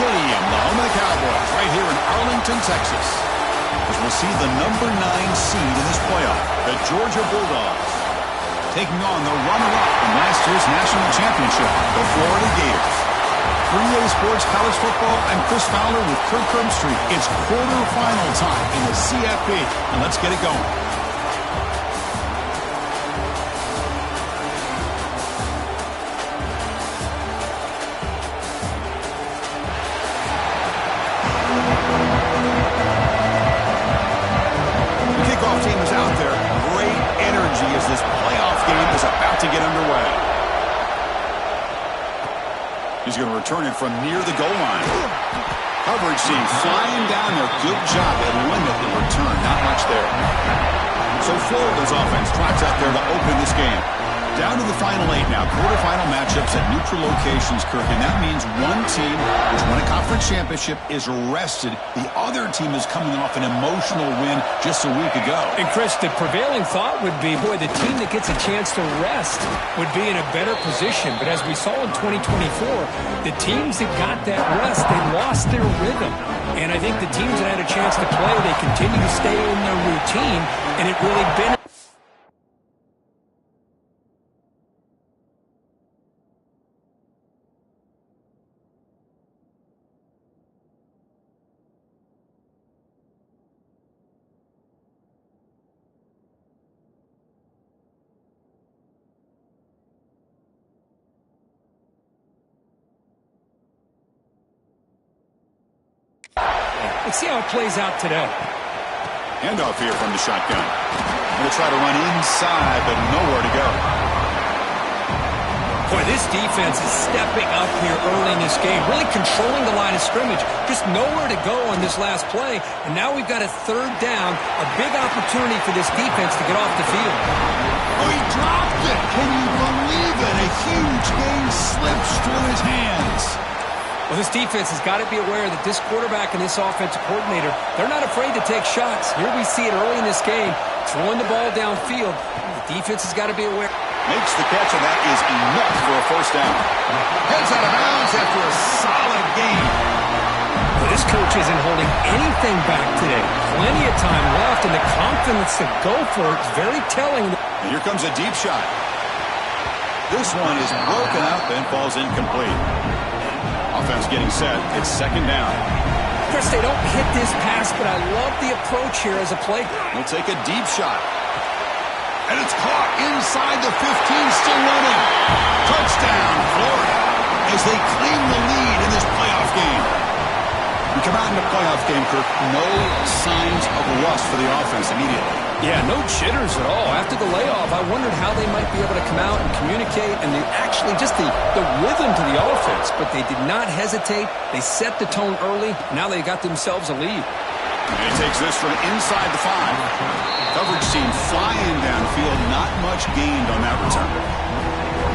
Stadium, the home of the Cowboys, right here in Arlington, Texas. As we'll see the number 9 seed in this playoff, the Georgia Bulldogs, taking on the runner-up from last year's national championship, the Florida Gators. 3A Sports College Football, I'm Chris Fowler with Kirk Street. It's quarterfinal time in the CFP, and let's get it going. Team is out there. Great energy as this playoff game is about to get underway. He's going to return it from near the goal line. Coverage team flying down there. Good job at limit the return. Not much there. So Florida's offense trots out there to open this game. Down to the final 8 now. Quarterfinal matchups at neutral locations, Kirk. And that means one team which won a conference championship is rested. The other team is coming off an emotional win just a week ago. And, Chris, the prevailing thought would be, boy, the team that gets a chance to rest would be in a better position. But as we saw in 2024, the teams that got that rest, they lost their rhythm. And I think the teams that had a chance to play, they continue to stay in their routine, and it really benefits. Let's see how it plays out today. Handoff here from the shotgun. Going to try to run inside, but nowhere to go. Boy, this defense is stepping up here early in this game, really controlling the line of scrimmage. Just nowhere to go on this last play. And now we've got a 3rd down, a big opportunity for this defense to get off the field. Oh, he dropped it. Can you believe it? A huge game slips through his hands. Well, this defense has got to be aware that this quarterback and this offensive coordinator, they're not afraid to take shots. Here we see it early in this game, throwing the ball downfield. The defense has got to be aware. Makes the catch, and that is enough for a 1st down. Heads out of bounds after a solid game. Well, this coach isn't holding anything back today. Plenty of time left, and the confidence to go for it is very telling. And here comes a deep shot. This one is broken up and falls incomplete. Offense getting set. It's 2nd down. Chris, they don't hit this pass, but I love the approach here as a play. We'll take a deep shot. And it's caught inside the 15, still running. Touchdown, Florida, as they claim the lead in this playoff game. We come out in the playoff game, Kirk. No signs of rust for the offense immediately. Yeah, no jitters at all. After the layoff, I wondered how they might be able to come out and communicate, and they actually just the rhythm to the offense, but they did not hesitate. They set the tone early. Now they got themselves a lead. And he takes this from inside the 5. Coverage team flying downfield. Not much gained on that return.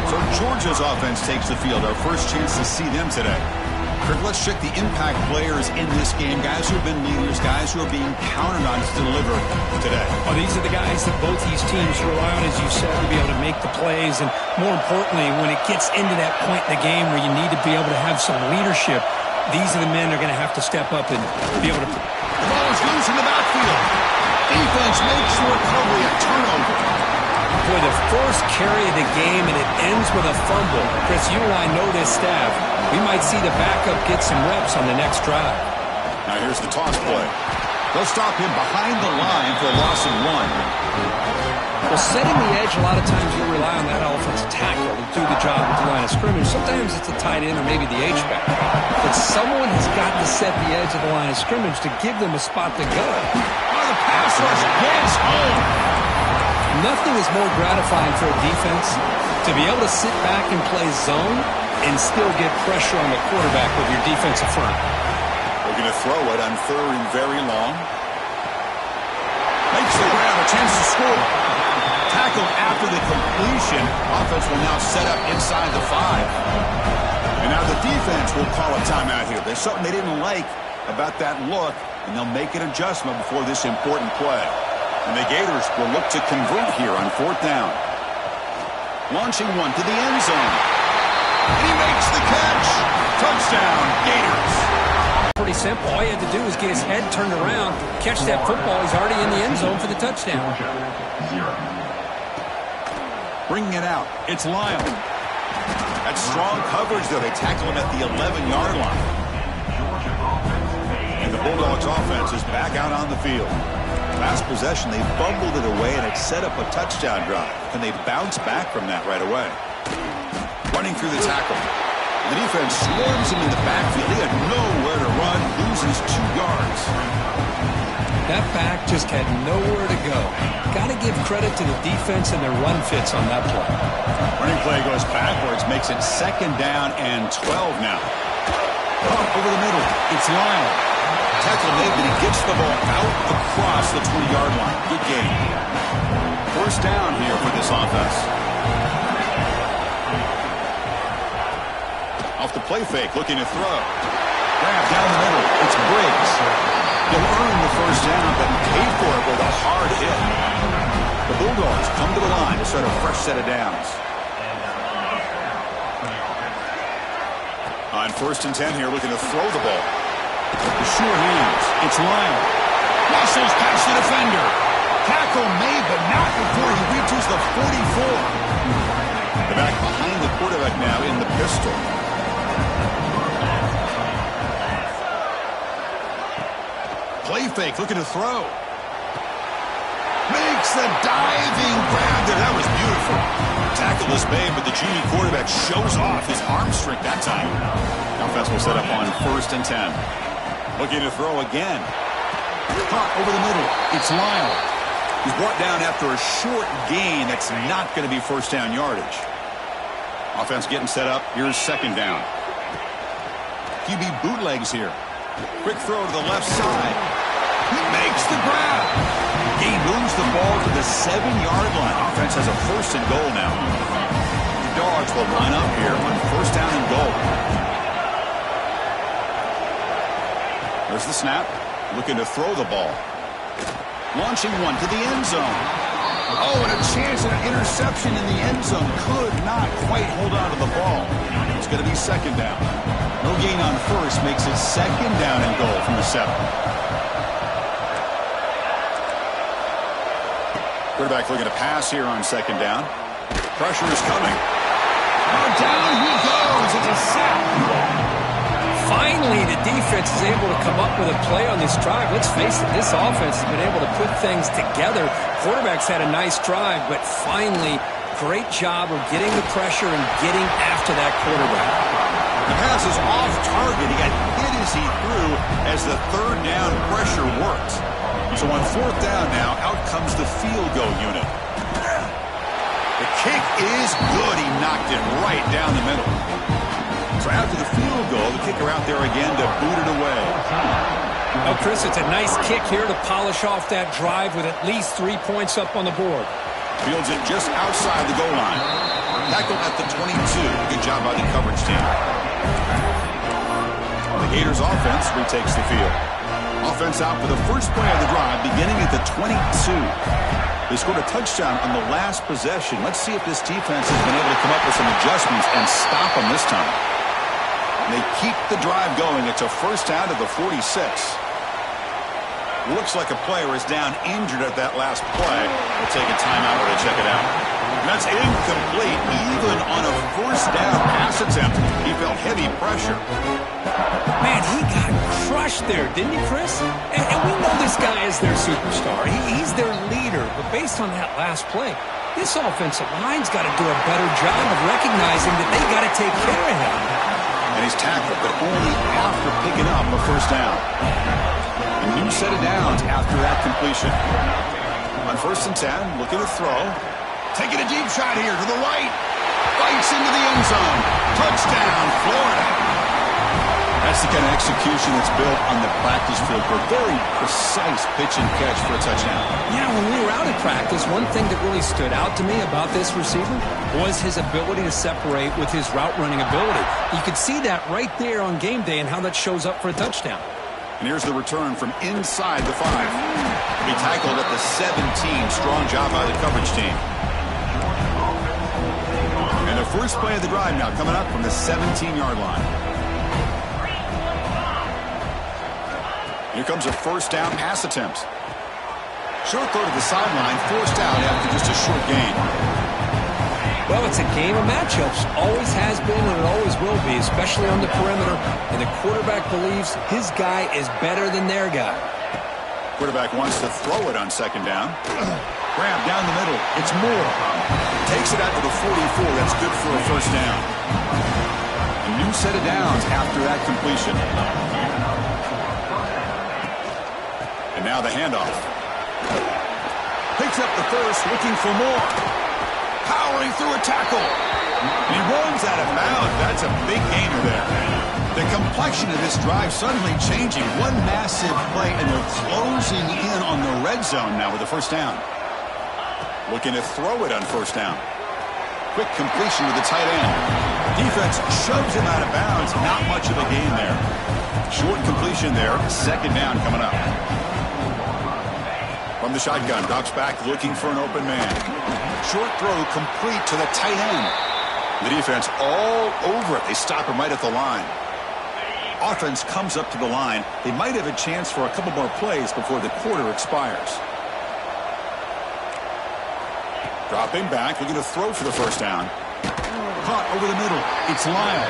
So Georgia's offense takes the field. Our first chance to see them today. Kirk, let's check the impact players in this game. Guys who have been leaders, guys who are being counted on to deliver today. Well, these are the guys that both these teams rely on, as you said, to be able to make the plays. And more importantly, when it gets into that point in the game where you need to be able to have some leadership, these are the men that are going to have to step up and be able to. The ball is loose in the backfield. Defense makes the recovery, a turnover. Boy, the first carry of the game, and it ends with a fumble. Chris, you and I know this staff. We might see the backup get some reps on the next drive. Now here's the toss play. They'll stop him behind the line for a loss of 1. Well, setting the edge, a lot of times you rely on that offensive tackle to do the job at the line of scrimmage. Sometimes it's a tight end or maybe the H-back. But someone has got to set the edge of the line of scrimmage to give them a spot to go. Oh, the pass rush gets home. Nothing is more gratifying for a defense to be able to sit back and play zone and still get pressure on the quarterback with your defensive front. They're going to throw it on 3rd and very long. Makes the grab, a chance to score. Tackled after the completion. Offense will now set up inside the 5. And now the defense will call a timeout here. There's something they didn't like about that look, and they'll make an adjustment before this important play. And the Gators will look to convert here on 4th down. Launching one to the end zone. And he makes the catch. Touchdown, Gators. simple. All he had to do was get his head turned around, catch that football. He's already in the end zone for the touchdown. Bringing it out. It's Lyle. That's strong coverage, though. They tackle him at the 11-yard line. And the Bulldogs offense is back out on the field. Last possession, they fumbled it away, and it set up a touchdown drive. And they bounced back from that right away. Running through the tackle. The defense swarms him in the backfield. He had nowhere to run, loses 2 yards. That back just had nowhere to go. Got to give credit to the defense and their run fits on that play. Running play goes backwards, makes it 2nd down and 12 now. Up over the middle, it's Lyle. Tackle made, but he gets the ball out across the 20-yard line. Good game. 1st down here for this offense. Off the play fake, looking to throw. Grab down the middle. It's Briggs. He'll earn the 1st down, but pay for it with a hard hit. The Bulldogs come to the line to start a fresh set of downs. On 1st and 10 here, looking to throw the ball. The sure hands. It's Lyle. Muscles past the defender. Tackle made, but not before he reaches the 44. The back behind the quarterback now in the pistol. Play fake, looking to throw. Makes the diving grab there. That was beautiful. Tackle is made, but the junior quarterback shows off his arm strength that time. Offense will set up on 1st and 10. Looking to throw again. Caught over the middle. It's Lyle. He's brought down after a short gain. That's not going to be 1st down yardage. Offense getting set up. Here's 2nd down. QB bootlegs here. Quick throw to the left side. He makes the grab. He moves the ball to the 7-yard line. Offense has a 1st and goal now. The Dogs will line up here on 1st down and goal. There's the snap. Looking to throw the ball. Launching one to the end zone. Oh, and a chance at an interception in the end zone. Could not quite hold on to the ball. It's going to be 2nd down. No gain on 1st makes it 2nd down and goal from the 7. Quarterback looking to pass here on 2nd down. Pressure is coming. Oh, down he goes. It's a sack. Finally, the defense is able to come up with a play on this drive. Let's face it, this offense has been able to put things together. Quarterback's had a nice drive, but finally, great job of getting the pressure and getting after that quarterback. The pass is off target. He got hit as he threw as the 3rd down pressure worked. So on 4th down now, out comes the field goal unit. The kick is good. He knocked it right down the middle. So after the field goal, the kicker out there again to boot it away. Oh, Chris, it's a nice kick here to polish off that drive with at least 3 points up on the board. Fields it just outside the goal line. Tackled at the 22. Good job by the coverage team. The Gators offense retakes the field. Offense out for the first play of the drive, beginning at the 22. They scored a touchdown on the last possession. Let's see if this defense has been able to come up with some adjustments and stop them this time. They keep the drive going. It's a 1st down to the 46. Looks like a player is down injured at that last play. We'll take a timeout while they check it out. And that's incomplete. Even on a 1st down pass attempt, he felt heavy pressure. Man, he got crushed there, didn't he, Chris? And we know this guy is their superstar. He's their leader. But based on that last play, this offensive line's got to do a better job of recognizing that they got to take care of him. And he's tackled, but only after picking up a 1st down. A new set of downs after that completion. On 1st and 10, looking to throw. Taking a deep shot here to the right. Bites into the end zone. Touchdown, Florida. That's the kind of execution that's built on the practice field for a very precise pitch and catch for a touchdown. Yeah, when we were out at practice, one thing that really stood out to me about this receiver was his ability to separate with his route running ability. You could see that right there on game day and how that shows up for a touchdown. And here's the return from inside the 5. He tackled at the 17. Strong job by the coverage team. And the first play of the drive now coming up from the 17-yard line. Here comes a first down pass attempt. Short throw to the sideline, forced out after just a short gain. Well, it's a game of matchups. Always has been and it always will be, especially on the perimeter. And the quarterback believes his guy is better than their guy. Quarterback wants to throw it on second down. Grab down the middle. It's Moore. Takes it out to the 44. That's good for a first down. A new set of downs after that completion. And now the handoff. Picks up the first, looking for more. Powering through a tackle. And he runs out of bounds. That's a big gainer there. The complexion of this drive suddenly changing. One massive play, and they're closing in on the red zone now with the first down. Looking to throw it on first down. Quick completion to the tight end. Defense shoves him out of bounds. Not much of a gain there. Short completion there. Second down coming up. From the shotgun, drops back looking for an open man. Short throw complete to the tight end. The defense all over it. They stop him right at the line. Offense comes up to the line. They might have a chance for a couple more plays before the quarter expires. Dropping back, looking to throw for the first down. Caught over the middle. It's Lyle.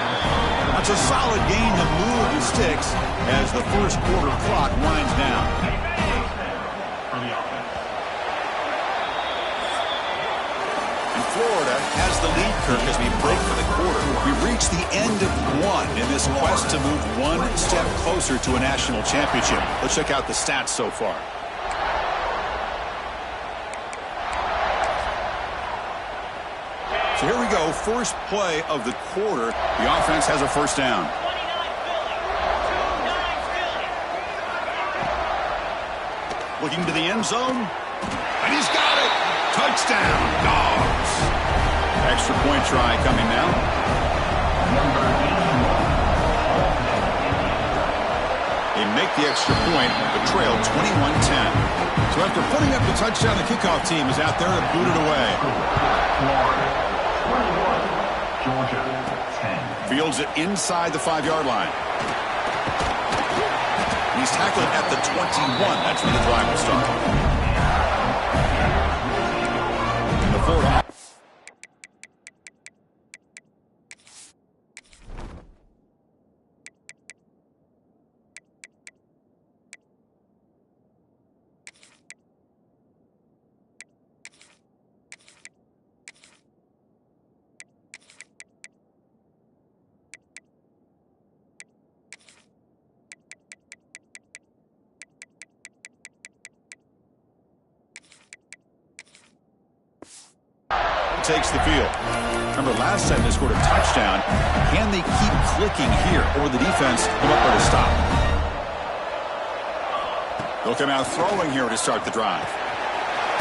That's a solid gain to move the sticks as the first quarter clock winds down. Florida has the lead, Kirk, as we break for the quarter. We've reached the end of one in this quest to move one step closer to a national championship. Let's check out the stats so far. So here we go, first play of the quarter. The offense has a first down. Looking to the end zone, and he's got it. Touchdown, Dogs. Extra point try coming now. They make the extra point, but trail 21-10. So after putting up the touchdown, the kickoff team is out there to boot it away. Georgia, 10. Fields it inside the 5-yard line. He's tackled at the 21. That's where the drive will start. Florida. Takes the field. Remember last time they scored a touchdown. Can they keep clicking here, or the defense come up with a stop? They'll come out throwing here to start the drive.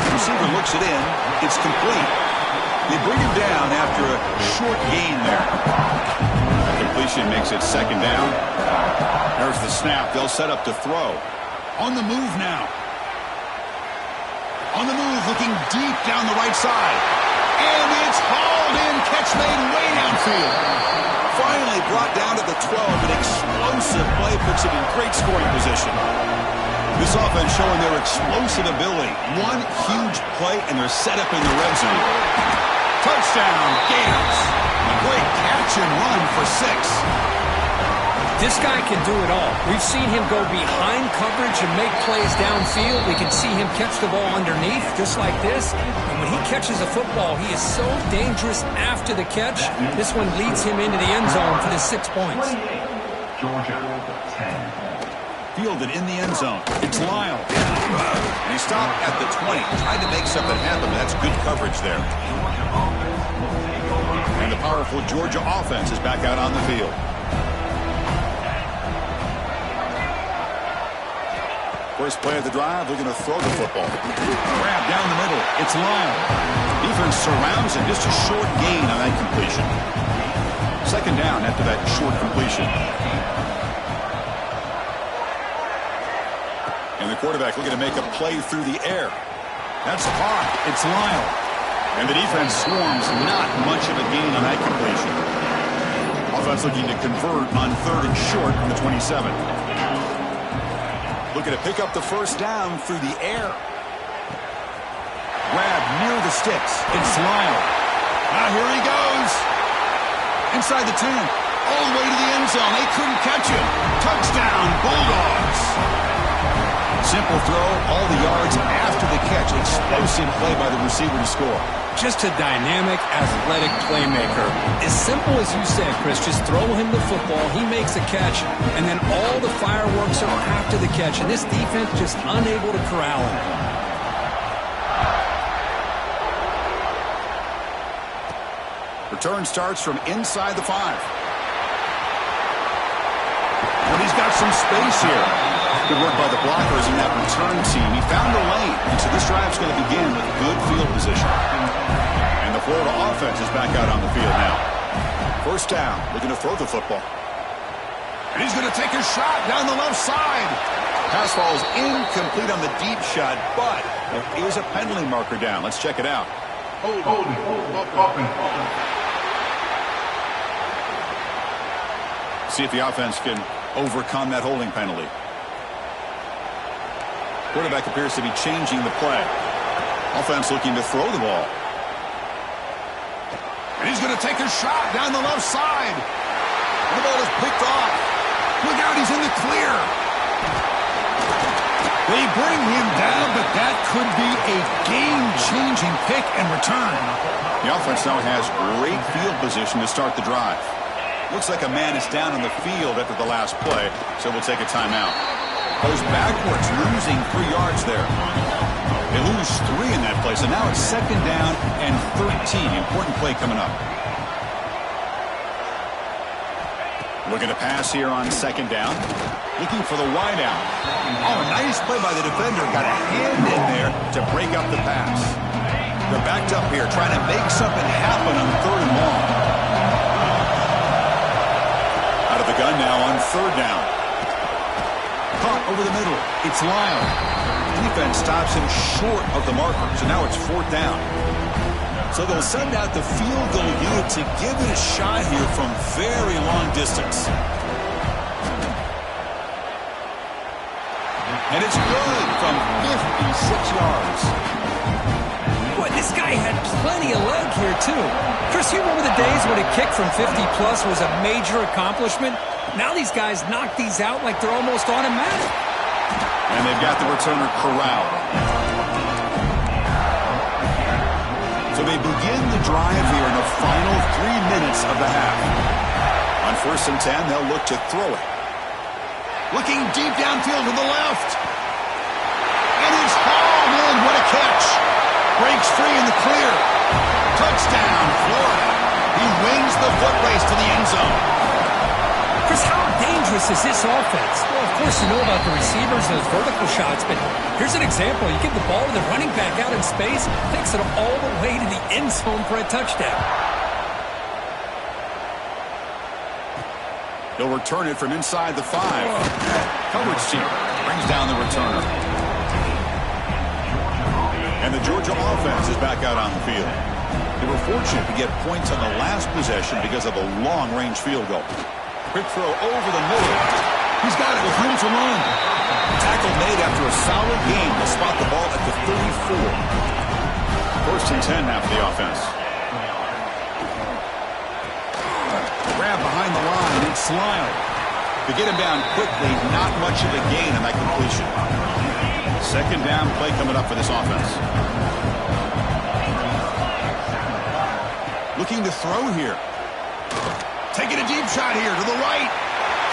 The receiver looks it in. It's complete. They bring him down after a short gain there. The completion makes it second down. There's the snap. They'll set up to throw. On the move now. On the move, looking deep down the right side. And it's hauled in, catch made way downfield. Finally brought down to the 12. An explosive play puts him in great scoring position. This offense showing their explosive ability. One huge play, and they're set up in the red zone. Touchdown, Gators. A great catch and run for 6. This guy can do it all. We've seen him go behind coverage and make plays downfield. We can see him catch the ball underneath, just like this. And when he catches a football, he is so dangerous after the catch. This one leads him into the end zone for the 6 points. Georgia, 10. Fielded in the end zone. It's Lyle. And he stopped at the 20. Tried to make something happen, but that's good coverage there. And the powerful Georgia offense is back out on the field. First play of the drive, looking to throw the football. Grab down the middle. It's Lyle. Defense surrounds him. Just a short gain on that completion. Second down after that short completion. And the quarterback looking to make a play through the air. That's caught. It's Lyle. And the defense swarms. Not much of a gain on that completion. Offense looking to convert on 3rd and short from the 27. Looking to pick up the first down through the air. Grab near the sticks. It's Lyle. Now here he goes. Inside the 10. All the way to the end zone. They couldn't catch him. Touchdown, Bulldogs. Simple throw, all the yards after the catch. Explosive play by the receiver to score. Just a dynamic, athletic playmaker. As simple as you said, Chris, just throw him the football, he makes a catch, and then all the fireworks are after the catch. And this defense just unable to corral him. Return starts from inside the 5. And he's got some space here. Good work by the blockers in that return team. He found a lane, and so this drive's going to begin with good field position. And the Florida offense is back out on the field now. First down, looking to throw the football. And he's going to take a shot down the left side. Pass falls incomplete on the deep shot, but there is a penalty marker down. Let's check it out. See if the offense can overcome that holding penalty. Quarterback appears to be changing the play. Offense looking to throw the ball. And he's going to take a shot down the left side. And the ball is picked off. Look out, he's in the clear. They bring him down, but that could be a game-changing pick and return. The offense now has great field position to start the drive. Looks like a man is down on the field after the last play, so we'll take a timeout. Goes backwards, losing 3 yards there. They lose 3 in that play, so now it's second down and 13. Important play coming up. Looking to pass here on second down. Looking for the wide out. Oh, nice play by the defender. Got a hand in there to break up the pass. They're backed up here, trying to make something happen on third and long. Out of the gun now on third down. Caught over the middle. It's Lyle. Defense stops him short of the marker, so now it's fourth down. So they'll send out the field goal unit to give it a shot here from very long distance. And it's good from 56 yards. Boy, this guy had plenty of leg here, too. Chris, you remember the days when a kick from 50-plus was a major accomplishment? Now these guys knock these out like they're almost automatic. And they've got the returner corralled. So they begin the drive here in the final 3 minutes of the half. On first and 10, they'll look to throw it. Looking deep downfield to the left. And it's hauled in. What a catch. Breaks free in the clear. Touchdown, Florida. He wins the foot race to the end zone. Chris, how dangerous is this offense? Well, of course, you know about the receivers and those vertical shots, but here's an example. You give the ball to the running back out in space, takes it all the way to the end zone for a touchdown. He'll return it from inside the 5. Coverage team brings down the returner. And the Georgia offense is back out on the field. They were fortunate to get points on the last possession because of a long-range field goal. Quick throw over the middle. He's got it with room to run. Tackle made after a solid game. They'll spot the ball at the 34. First and 10 now for the offense. Grab behind the line. It's Lyle. To get him down quickly, not much of a gain on that completion. Second down play coming up for this offense. Looking to throw here. Taking a deep shot here to the right.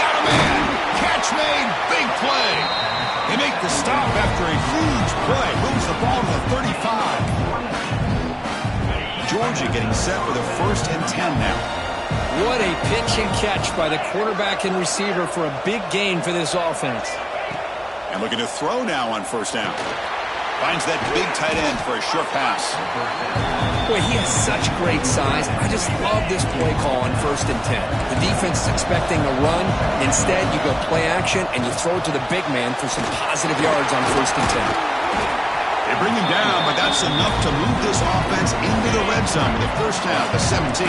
Got a man. Catch made. Big play. They make the stop after a huge play. Moves the ball to the 35. Georgia getting set for the first and 10 now. What a pitch and catch by the quarterback and receiver for a big gain for this offense. And looking to throw now on first down. Finds that big tight end for a short pass. Boy, he has such great size. I just love this play call on first and 10. The defense is expecting a run. Instead, you go play action, and you throw it to the big man for some positive yards on first and 10. They bring him down, but that's enough to move this offense into the red zone with the first half, the 17.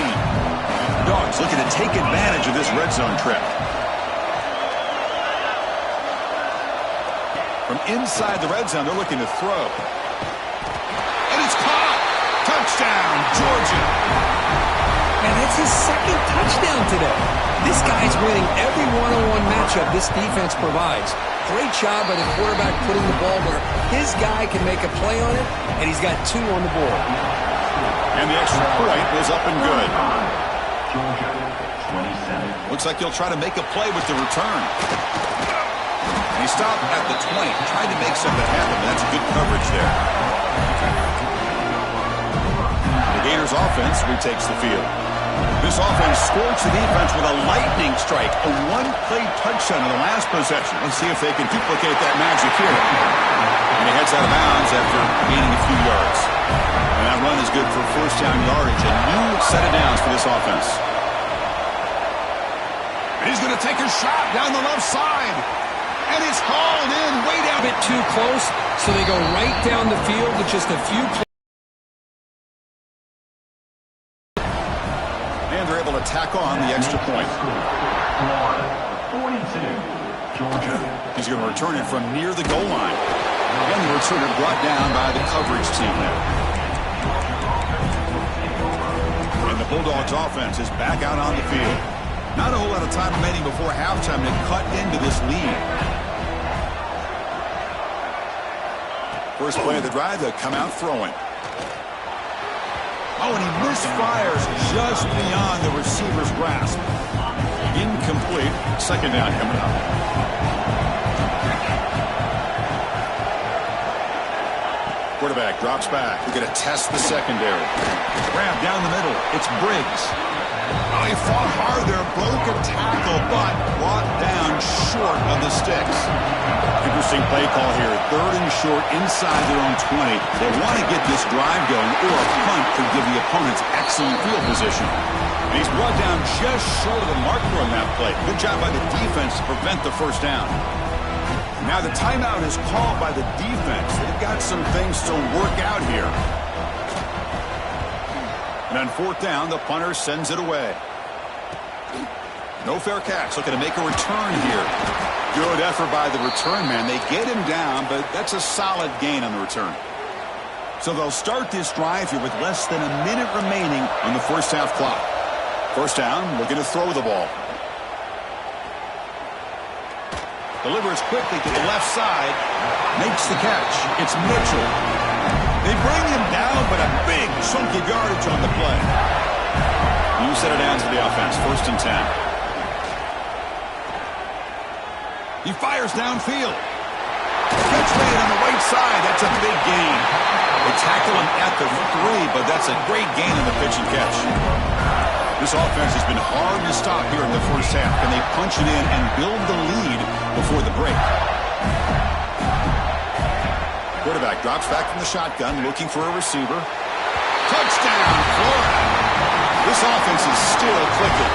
Dogs looking to take advantage of this red zone trip. From inside the red zone, they're looking to throw. And it's caught. Touchdown, Georgia. And it's his second touchdown today. This guy's winning every one-on-one matchup this defense provides. Great job by the quarterback putting the ball where his guy can make a play on it, and he's got 2 on the board. And the extra point was up and good. Georgia, 27. Looks like he'll try to make a play with the return. And he stopped at the 20, trying to make something happen, but that's good coverage there. The Gators offense retakes the field. This offense scorched the defense with a lightning strike, a one-play touchdown in the last possession. Let's see if they can duplicate that magic here. And he heads out of bounds after gaining a few yards. And that run is good for first down yardage. A new set of downs for this offense. He's going to take a shot down the left side. And it's hauled in way down. A bit too close, so they go right down the field with just a few plays. And they're able to tack on the extra point. 42, Georgia. He's going to return it from near the goal line. Again, the returner brought down by the coverage team there. And the Bulldogs offense is back out on the field. Not a whole lot of time remaining before halftime to cut into this lead. First play of the drive, they'll come out throwing. Oh, and he misfires just beyond the receiver's grasp. Incomplete. Second down coming up. Quarterback drops back. We're going to test the secondary. Grab down the middle. It's Briggs. Oh, he fought hard there. Broke a tackle, but brought down short of the sticks. Interesting play call here. 3rd and short inside their own 20. They want to get this drive going, or a punt could give the opponents excellent field position. And he's brought down just short of the marker on that play. Good job by the defense to prevent the first down. Now the timeout is called by the defense. They've got some things to work out here. And on 4th down, the punter sends it away. No fair catch. Looking to make a return here. Good effort by the return man. They get him down, but that's a solid gain on the return. So they'll start this drive here with less than a minute remaining on the first half clock. First down, looking to throw the ball. Delivers quickly to the left side. Makes the catch. It's Mitchell. They bring him down, but a big chunk of yardage on the play. New set of downs for the offense. 1st and 10. He fires downfield. Catch made on the right side. That's a big gain. They tackle him at the 3, but that's a great gain on the pitch and catch. This offense has been hard to stop here in the first half. Can they punch it in and build the lead before the break? Quarterback drops back from the shotgun, looking for a receiver. Touchdown, Florida. This offense is still clicking.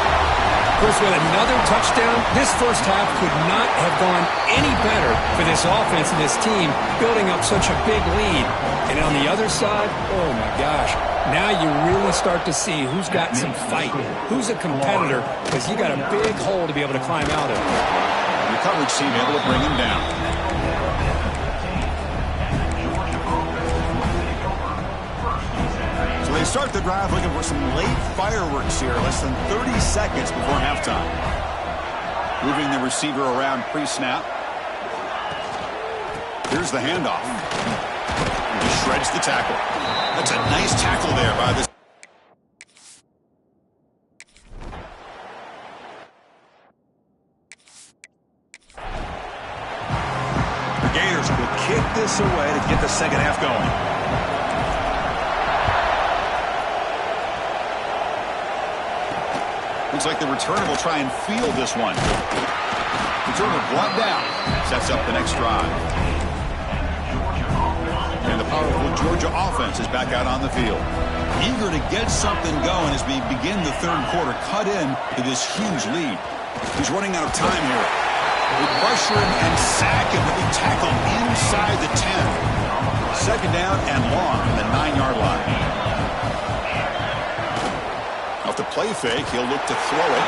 Chris, with another touchdown, this first half could not have gone any better for this offense and this team, building up such a big lead. And on the other side, oh my gosh, now you really start to see who's got some fight, who's a competitor, because you got a big hole to be able to climb out of. The coverage team able to bring him down. So they start the drive looking for some late fireworks here, less than 30 seconds before halftime. Moving the receiver around pre-snap. Here's the handoff. He shreds the tackle. That's a nice tackle there by this. The Gators will kick this away to get the second half going. Looks like the returner will try and field this one. Returner brought down. Sets up the next drive. And the powerful Georgia offense is back out on the field. Eager to get something going as we begin the 3rd quarter. Cut in to this huge lead. He's running out of time here. They pressure him and sack him to be tackled inside the 10. Second down and long from the 9-yard line. Off the play fake, he'll look to throw it.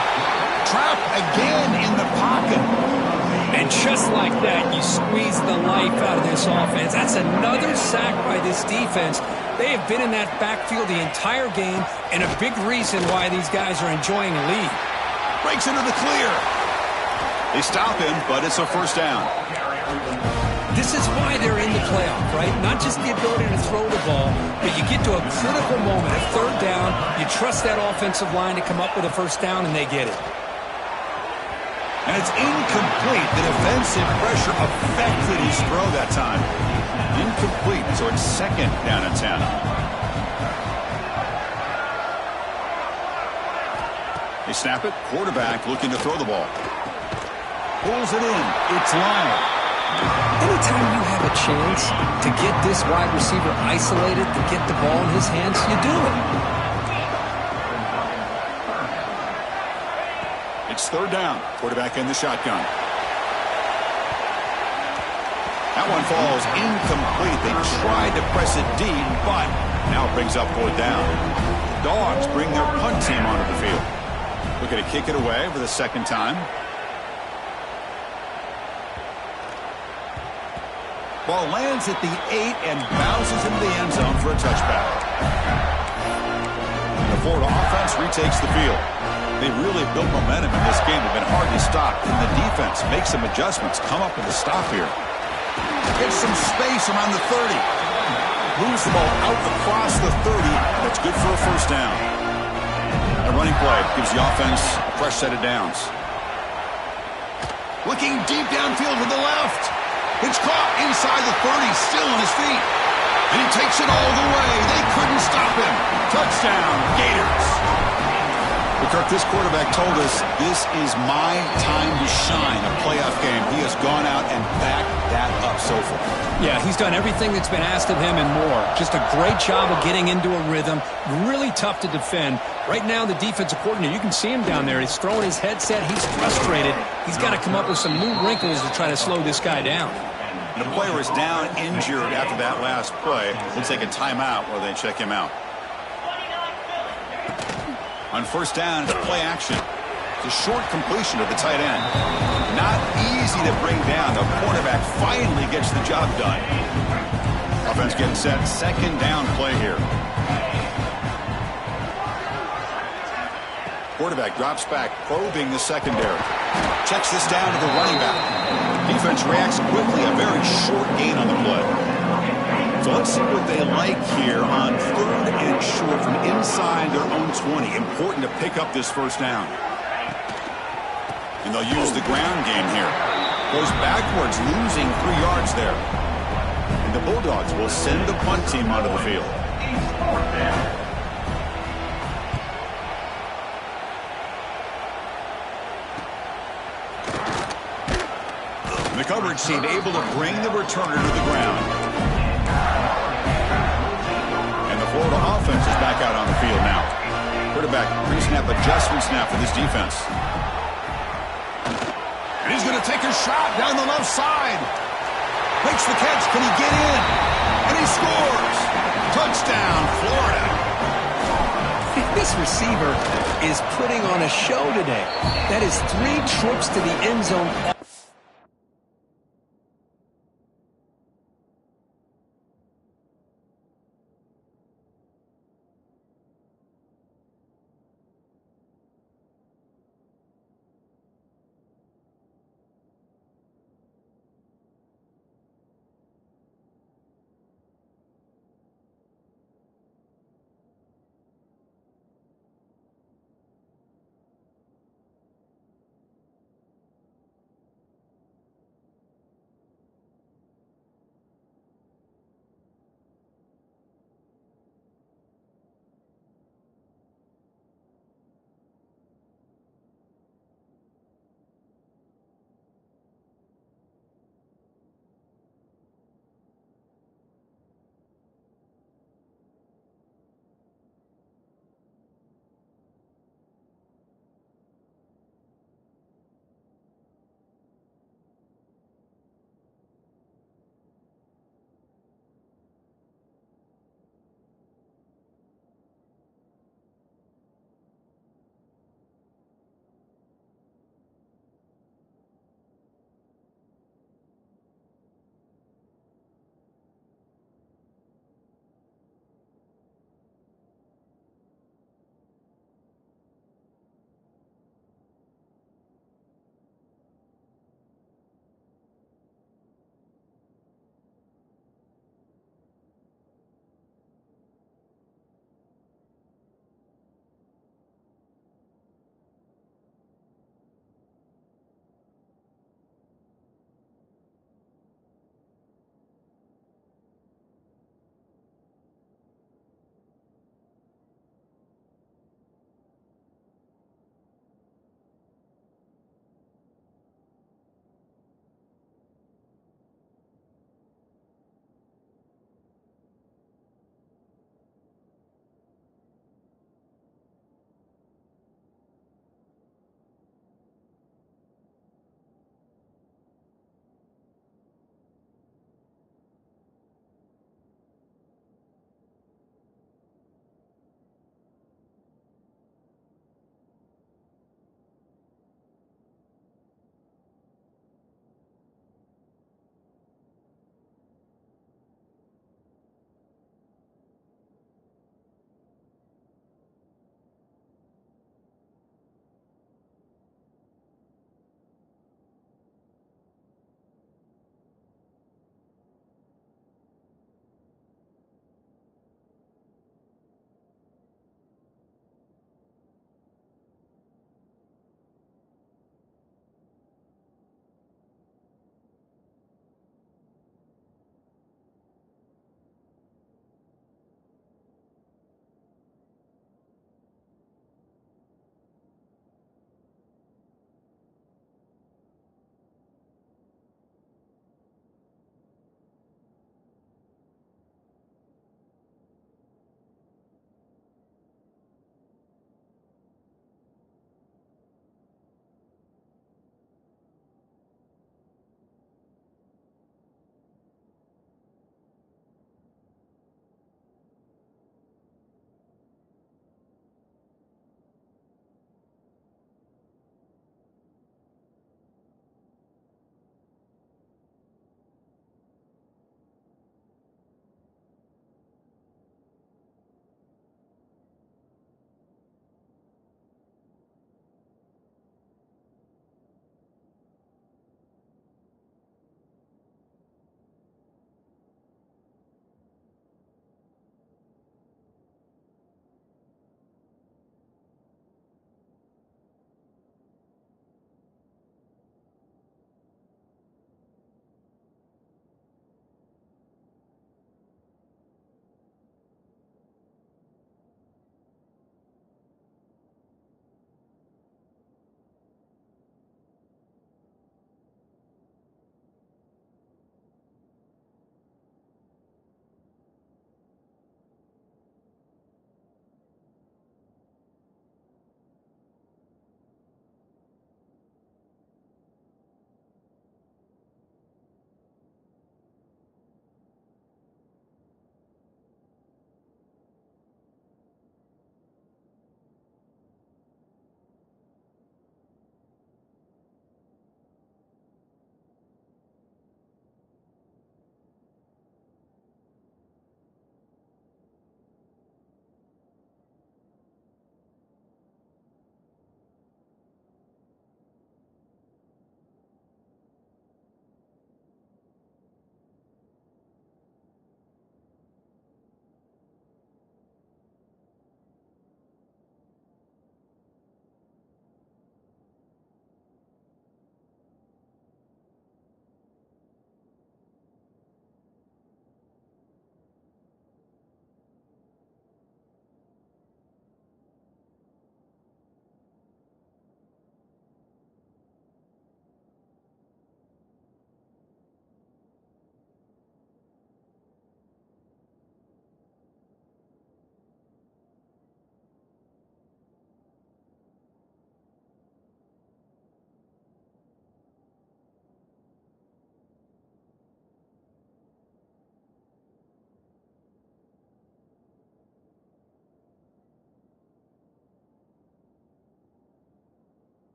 Trap again in the pocket. And just like that, you squeeze the life out of this offense. That's another sack by this defense. They have been in that backfield the entire game, and a big reason why these guys are enjoying a lead. Breaks into the clear. They stop him, but it's a first down. This is why they're in the playoff, right? Not just the ability to throw the ball, but you get to a critical moment, a third down, you trust that offensive line to come up with a first down, and they get it. And it's incomplete. The defensive pressure affected his throw that time. Incomplete, so it's second down and 10. They snap it. Quarterback looking to throw the ball. Pulls it in. It's line. Anytime you have a chance to get this wide receiver isolated, to get the ball in his hands, you do it. It's third down. Quarterback in the shotgun. That one falls incomplete. They tried to press it deep, but now it brings up fourth down. Dogs bring their punt team onto the field. Looking to kick it away for the second time. Ball lands at the 8 and bounces into the end zone for a touchback. The Florida offense retakes the field. They really built momentum in this game. They've been hard to stop. And the defense makes some adjustments. Come up with a stop here. Gets some space around the 30. Moves the ball out across the 30. That's good for a first down. A running play gives the offense a fresh set of downs. Looking deep downfield to the left. It's caught inside the 30, still on his feet. And he takes it all the way. They couldn't stop him. Touchdown, Gators. Well, Kirk, this quarterback told us this is my time to shine, a playoff game. He has gone out and backed that up so far. Yeah, he's done everything that's been asked of him and more. Just a great job of getting into a rhythm. Really tough to defend. Right now, the defensive coordinator, you can see him down there. He's throwing his headset. He's frustrated. He's got to come up with some new wrinkles to try to slow this guy down. The player is down injured after that last play. Looks like a timeout while they check him out. On first down, it's play action. It's a short completion to the tight end. Not easy to bring down. The cornerback finally gets the job done. Offense getting set. Second down play here. Quarterback drops back, probing the secondary. Checks this down to the running back. Defense reacts quickly. A very short gain on the play. So let's see what they like here on third and short from inside their own 20. Important to pick up this first down. And they'll use the ground game here. Goes backwards, losing 3 yards there. And the Bulldogs will send the punt team onto the field. The coverage team able to bring the returner to the ground. And the Florida offense is back out on the field now. Quarterback pre-snap adjustment snap for this defense. And he's going to take a shot down the left side. Makes the catch. Can he get in? And he scores. Touchdown, Florida. This receiver is putting on a show today. That is 3 trips to the end zone.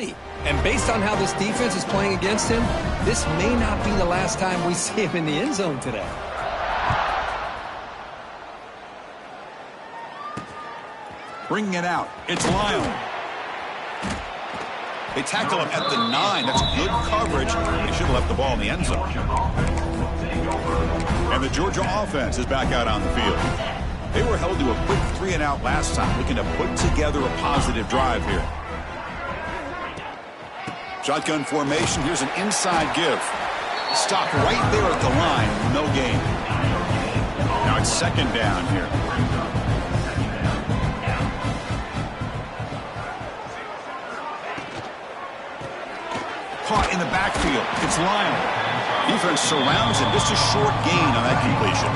And based on how this defense is playing against him, this may not be the last time we see him in the end zone today. Bringing it out, it's Lyle. They tackle him at the 9. That's good coverage. They should have left the ball in the end zone. And the Georgia offense is back out on the field. They were held to a quick 3-and-out last time, looking to put together a positive drive here. Shotgun formation. Here's an inside give. Stop right there at the line. No gain. Now it's second down here. Caught in the backfield. It's Lyle. Defense surrounds him. Just a short gain on that completion.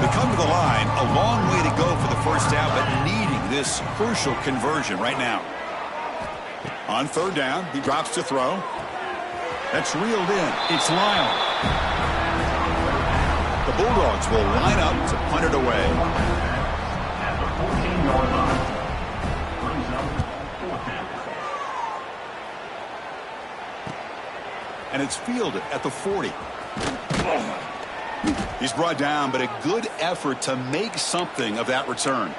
They come to the line. A long way to go for the first down, but needing this crucial conversion right now. On third down, he drops to throw. That's reeled in. It's Lyle. The Bulldogs will line up to punt it away. At the 14-yard line. Brings up fourth down. And it's fielded at the 40. He's brought down, but a good effort to make something of that return.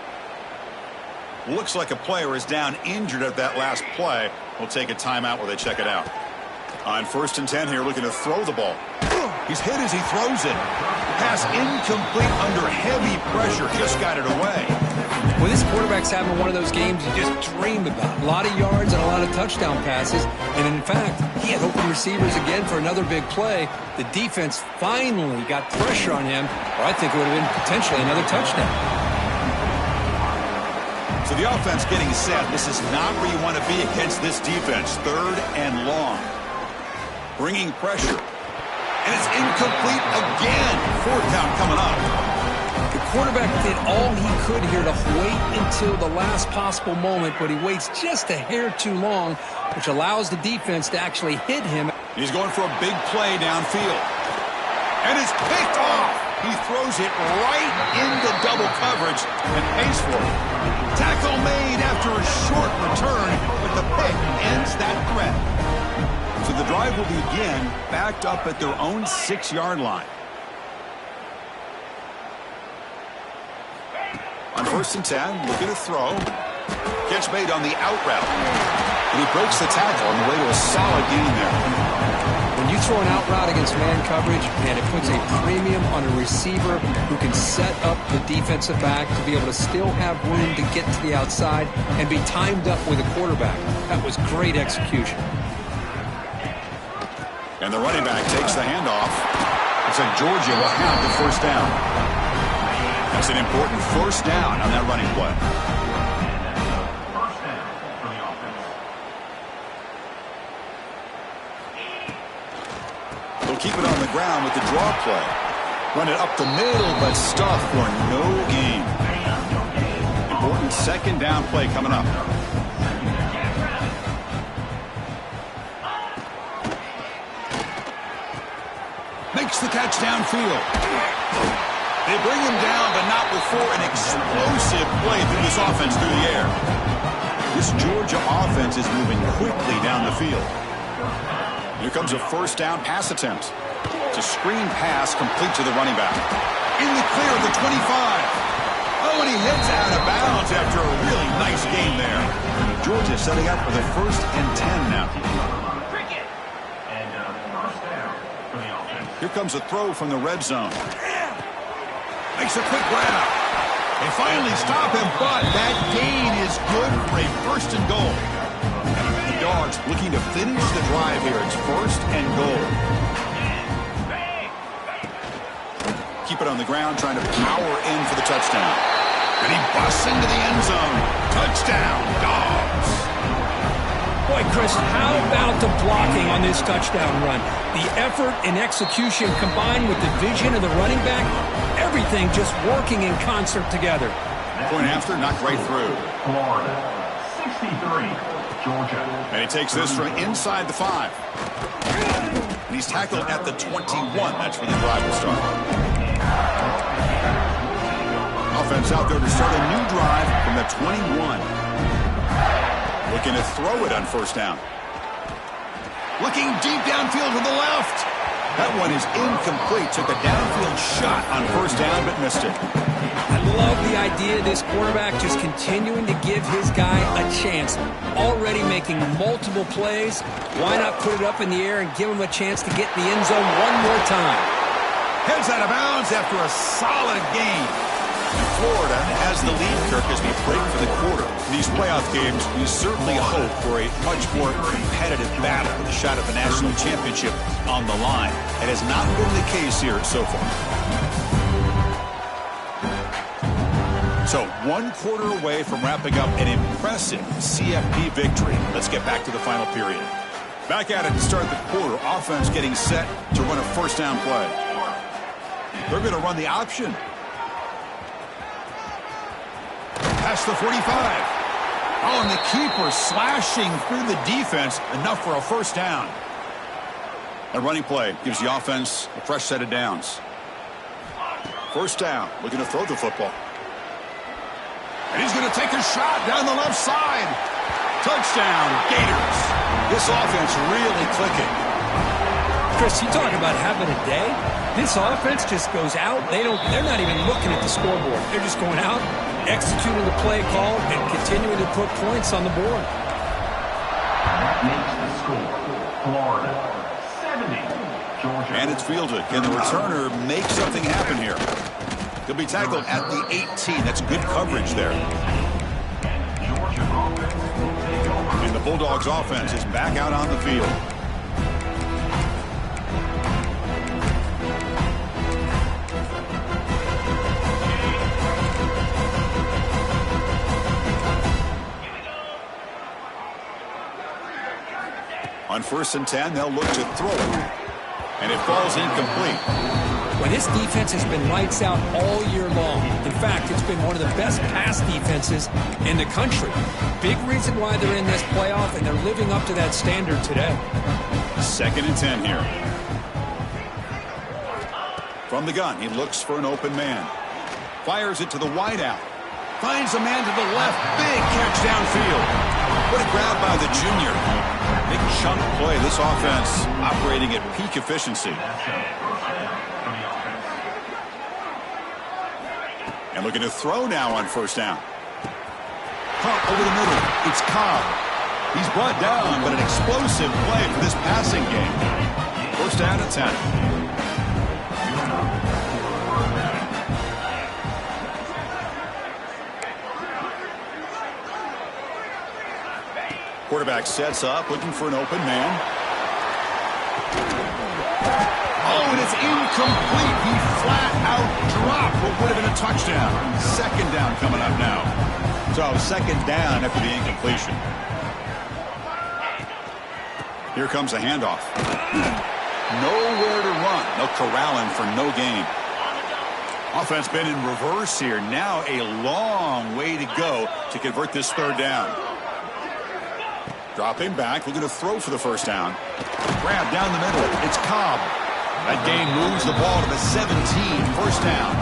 Looks like a player is down injured at that last play. We'll take a timeout while they check it out. On 1st and 10 here, looking to throw the ball. He's hit as he throws it. Pass incomplete under heavy pressure. Just got it away. Well, this quarterback's having one of those games you just dream about. A lot of yards and a lot of touchdown passes. And in fact, he had open receivers again for another big play. The defense finally got pressure on him, or I think it would have been potentially another touchdown. So the offense getting set. This is not where you want to be against this defense. 3rd and long. Bringing pressure. And it's incomplete again. 4th down coming up. The quarterback did all he could here to wait until the last possible moment, but he waits just a hair too long, which allows the defense to actually hit him. He's going for a big play downfield. And it's picked off. He throws it right into double coverage and pays for it. Tackle made after a short return, but the pick ends that threat. So the drive will begin backed up at their own 6-yard line. On 1st and 10, looking to throw. Catch made on the out route. And he breaks the tackle on the way to a solid gain there. When you throw an out route against man coverage, man, it puts a premium on a receiver who can set up the defensive back to be able to still have room to get to the outside and be timed up with a quarterback. That was great execution. And the running back takes the handoff. Looks like Georgia will have the first down. That's an important first down on that running play. They'll keep it on the ground with the draw play. Run it up the middle, but stuff for no gain. Important 2nd down play coming up. Makes the catch downfield. They bring him down, but not before an explosive play through this offense through the air. This Georgia offense is moving quickly down the field. Here comes a first down pass attempt. It's a screen pass complete to the running back. In the clear of the 25. Oh, and he heads out of bounds after a really nice game there. Georgia setting up for the 1st and 10 now. Here comes a throw from the red zone. Makes a quick grab. They finally stop him, but that gain is good for a 1st and goal. The Dogs looking to finish the drive here. It's 1st and goal. Keep it on the ground, trying to power in for the touchdown. And he busts into the end zone. Touchdown, Dogs. Boy, Chris, how about the blocking on this touchdown run? The effort and execution combined with the vision of the running back, everything just working in concert together. Point after, knocked right through. Florida, 63, Georgia. And he takes this from inside the 5. And he's tackled at the 21. That's where the drive will start. Offense out there to start a new drive from the 21. Looking to throw it on first down. Looking deep downfield to the left. That one is incomplete. Took a downfield shot on first down, but missed it. I love the idea of this quarterback just continuing to give his guy a chance. Already making multiple plays. Why not put it up in the air and give him a chance to get in the end zone one more time? Heads out of bounds after a solid gain. And Florida has the lead, Kirk, as we break for the quarter. In these playoff games, we certainly hope for a much more competitive battle with a shot at the national championship on the line. It has not been the case here so far. So 1 quarter away from wrapping up an impressive CFP victory. Let's get back to the final period. Back at it to start the quarter. Offense getting set to run a first down play. They're going to run the option. Past the 45. Oh, and the keeper slashing through the defense. Enough for a first down. A running play gives the offense a fresh set of downs. First down. Looking to throw the football. And he's going to take a shot down the left side. Touchdown, Gators. This offense really clicking. Chris, you talk about having a day. This offense just goes out. They're not even looking at the scoreboard. They're just going out, executing the play call, and continuing to put points on the board. That makes the score. Florida 70. Georgia. And it's fielded. Can the returner make something happen here? He'll be tackled at the 18. That's good coverage there. And the Bulldogs offense is back out on the field. On 1st and 10, they'll look to throw it. And it falls incomplete. Well, this defense has been lights out all year long. In fact, it's been one of the best pass defenses in the country. Big reason why they're in this playoff, and they're living up to that standard today. 2nd and 10 here. From the gun, he looks for an open man. Fires it to the wideout. Finds a man to the left. Big catch downfield. What a grab by the junior. Big chunk play. This offense operating at peak efficiency. And looking to throw now on first down. Caught over the middle. It's Cobb. He's brought down, but an explosive play for this passing game. First down at 10. Quarterback sets up, looking for an open man. Oh, and it's incomplete. He flat out dropped what would have been a touchdown. 2nd down coming up now. So 2nd down after the incompletion. Here comes a handoff. Nowhere to run. No corralling for no gain. Offense been in reverse here. Now a long way to go to convert this 3rd down. Dropping back, looking to throw for the first down. Grab down the middle. It's Cobb. That gain moves the ball to the 17. First down.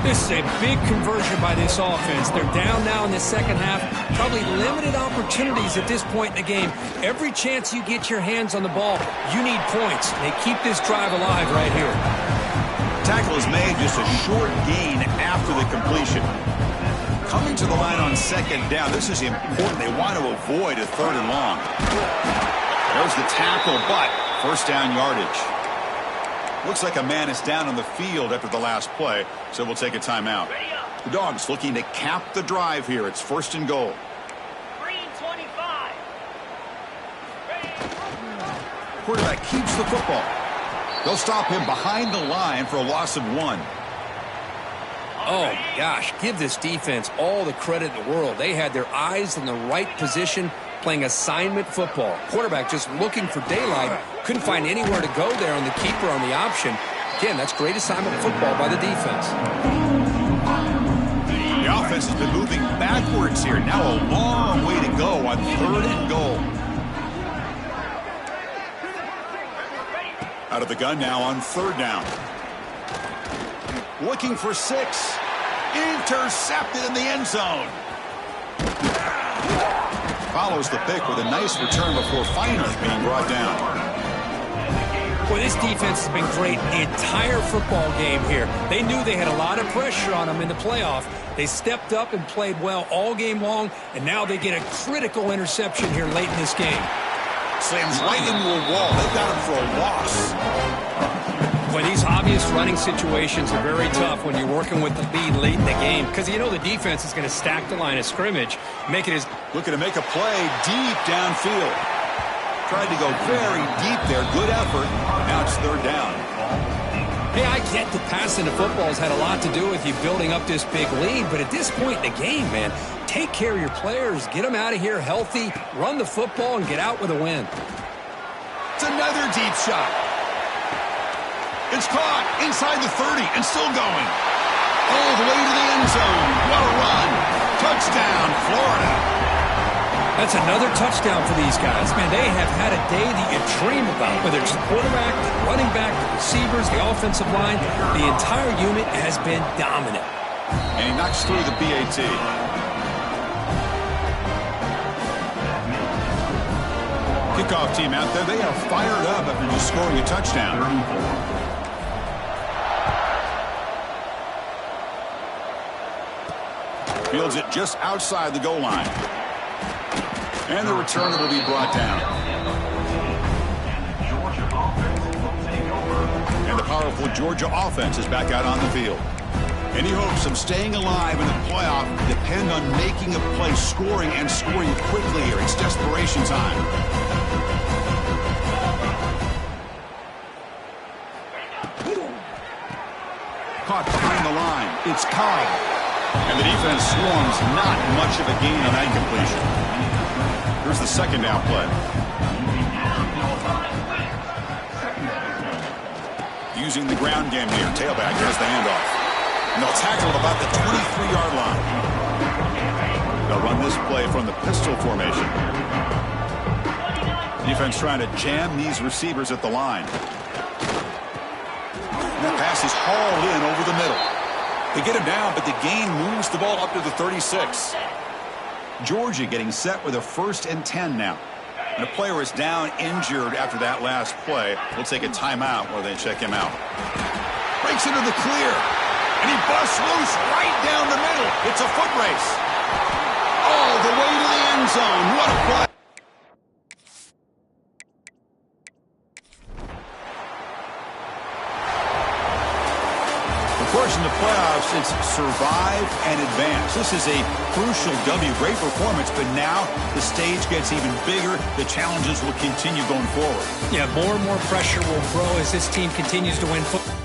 This is a big conversion by this offense. They're down now in the second half. Probably limited opportunities at this point in the game. Every chance you get your hands on the ball, you need points. They keep this drive alive right here. Tackle is made, just a short gain after the completion. Coming to the line on 2nd down. This is important. They want to avoid a 3rd and long. There's the tackle, but first down yardage. Looks like a man is down on the field after the last play, so we'll take a timeout. The Dogs looking to cap the drive here. It's 1st and goal. Green 25. Quarterback keeps the football. They'll stop him behind the line for a loss of 1. Oh, gosh, give this defense all the credit in the world. They had their eyes in the right position, playing assignment football. Quarterback just looking for daylight. Couldn't find anywhere to go there on the keeper on the option. Again, that's great assignment football by the defense. The offense has been moving backwards here. Now a long way to go on 3rd and goal. Out of the gun now on 3rd down. Looking for 6. Intercepted in the end zone. follows the pick with a nice return before finally being brought down. Well, this defense has been great the entire football game here. They knew they had a lot of pressure on them in the playoff. They stepped up and played well all game long, and now they get a critical interception here late in this game. Slams right into a wall. They've got him for a loss. Boy, these obvious running situations are very tough when you're working with the lead late in the game because you know the defense is going to stack the line of scrimmage, make it as... Looking to make a play deep downfield. Tried to go very deep there. Good effort. Now it's third down. Hey, I get that passing the football has had a lot to do with you building up this big lead, but at this point in the game, man, take care of your players, get them out of here healthy, run the football, and get out with a win. It's another deep shot. It's caught inside the 30 and still going. All the way to the end zone. What a run. Touchdown, Florida. That's another touchdown for these guys. Man, they have had a day that you dream about, whether it's the quarterback, the running back, the receivers, the offensive line. The entire unit has been dominant. And he knocks through the BAT. Kickoff team out there. They are fired up after just scoring a touchdown. Fields it just outside the goal line. And the returner will be brought down. And the powerful Georgia offense is back out on the field. Any hopes of staying alive in the playoff depend on making a play, scoring, and scoring quickly here. It's desperation time. Caught behind the line. It's Cobb. And the defense swarms. Not much of a gain on that completion. Here's the second down play. Using the ground game here. Tailback has the handoff. And they'll tackle at about the 23-yard line. They'll run this play from the pistol formation. Defense trying to jam these receivers at the line. And that pass is hauled in over the middle. They get him down, but the gain moves the ball up to the 36. Georgia getting set with a 1st and 10 now. And a player is down injured after that last play. We'll take a timeout while they check him out. Breaks into the clear. And he busts loose right down the middle. It's a foot race. All the way to the end zone. What a play. Of course, in the playoffs, it's survive and advance. This is a crucial W. Great performance, but now the stage gets even bigger. The challenges will continue going forward. Yeah, more and more pressure will grow as this team continues to win football.